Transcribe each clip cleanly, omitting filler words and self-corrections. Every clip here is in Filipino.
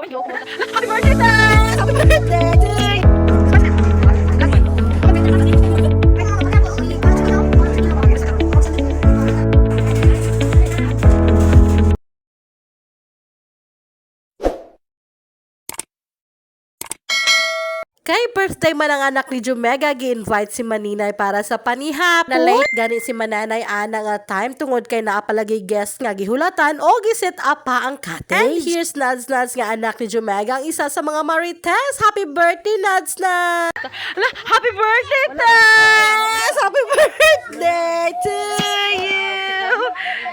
Happy birthday, Tess! Happy birthday! Kay birthday man ang anak ni Jumega, gi-invite si Maninay para sa panihapon. Na late gani si Mananay ana nga time tungod kay naa palagi guest nga gihulatan o gi-set up pa ang cottage. And here's Nads nga anak ni Jumega, ang isa sa mga Marites. Happy birthday, Nads! Happy birthday, Tess! Happy birthday to you!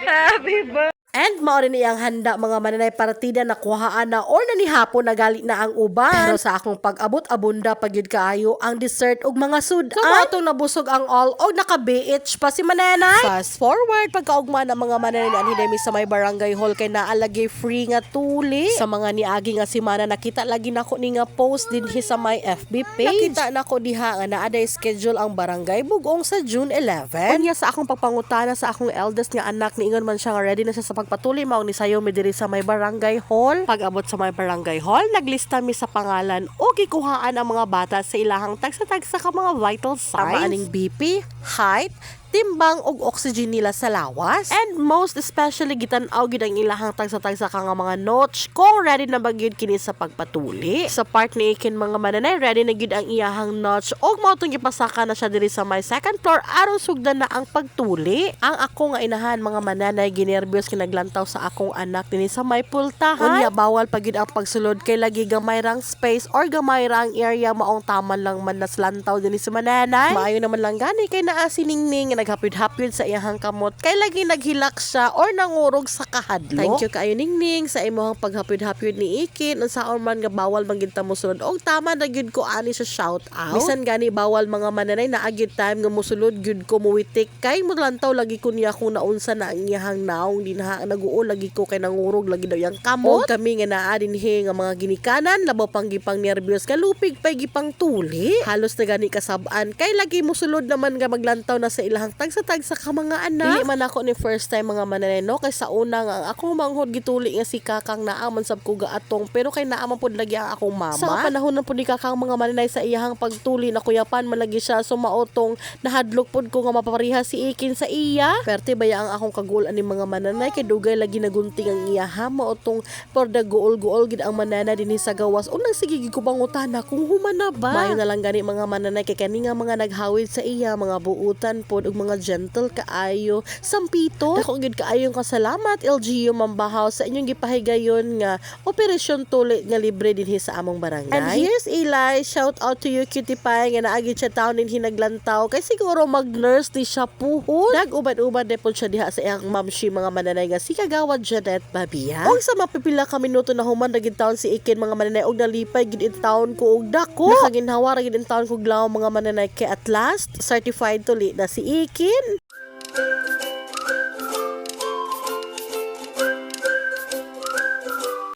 Happy birthday! And mao rin iyang handa mga Mananay partida na kuhaan na or nanihapon na gali na ang uban. Pero sa akong pag-abot abunda pagyud kaayo ang dessert ug mga sudan. So atong nabusog ang all og naka-BH pa si Mananay. Fast forward pagkaugma ng mga Mananay na anhidemi sa may barangay hall kay naalagay free nga tuli. Sa mga niagi nga si Mana nakita lagi nako ni nga post dinhi sa my FB page. Nakita nako diha nga naaday schedule ang barangay bugong sa June 11. Unya sa akong pagpangutana sa akong eldest nga anak niingon man siya nga ready na siya sa pagpatuloy mao ni sayo mi diri sa may barangay hall. Pag-abot sa may barangay hall, naglista mi sa pangalan o gikuhaan ang mga bata sa ilahang tagsa-tagsa ka mga vital signs. Aning BP, height, timbang ug oxygen nila sa lawas. And most especially gitan-aw gid ang ilahang tagsa-tagsa ka nga mga notch kung ready na ba gyud kini sa pagpatuli. Sa part ni Ikin mga Mananay, ready na gyud ang iyahang notch ug mao tong gipasaka na siya diri sa may second floor aron sugdan na ang pagtuli. Ang ako nga inahan mga Mananay ginerbyos kinaglantaw sa akong anak dinhi sa may pultahan. Unya bawal pa gyud ang pagsulod kay lagi gamay rang space or gamay rang area maong taman lang man naslantaw dinhi sa Mananay. Maayo naman lang gani kay naa si Ningning naghapyod-hapyod sa iyahang kamot kay lagi naghilak siya or nangurog sa kahadlok. Thank you kaayo Ningning sa imong paghapyod-hapyod ni Ikin unsaon man nga bawal man gid ta mosulod og tama na gyud ko ani sa shout out. Bisan gani bawal mga Mananay na gyud time nga mosulod gyud ko muwitik kay mulantaw lagi ko niya kung naunsa na ang iyahang naong dinha naguol lagi ko kay nangurog lagi daw yang kamot. Og kami nga naa dinhi nga mga ginikanan labaw pang gipang nervyos kalupig pay gipang tuli. Halos na gani kasab-an kay lagi mosulod naman nga maglantaw na sa ilahang tagsa-tagsa ka mga anak. Dili man ako ni first time mga Mananay no kay sa una nga akong manghod gituli nga si kakang naaman sab ko gaatong pero kay naaman pud lagi ang akong mama. Sa panahon na pud ni kakang mga Mananay sa iyahang pagtuli na kuyapan man lagi siya so maotong nahadlok pud ko nga mapapariha si Ikin sa iya. Perte baya ang akong kagulan ni mga Mananay kay dugay lagi nagunting ang iyaha maotong porda guol-guol gid ang Mananay dinhi sa gawas unang sige gid ko bangutana kung human na ba. Mayo na lang gani mga Mananay kay kani nga mga naghawid sa iya mga buutan pod ug mga gentle kaayo sampito. Dako gid kaayong kasalamat LGU Mambahaw sa inyong gipahigayon nga operasyon tuli nga libre dinhi sa among barangay. And here's Eli, shout out to you cutie pie nga naagi siya taon din hinaglantaw kay siguro mag-nurse di siya puhon. Nag-ubad-ubad de pod siya diha sa iyang mamshi mga Mananay nga si Kagawad Janet Babia. Og sa mapipila ka minuto na human na gid taon si Ikin mga Mananay og nalipay gid in taon ko og dako. Nakaginhawa ra gid in taon ko glaw mga Mananay kay at last certified tuli na si Ikin.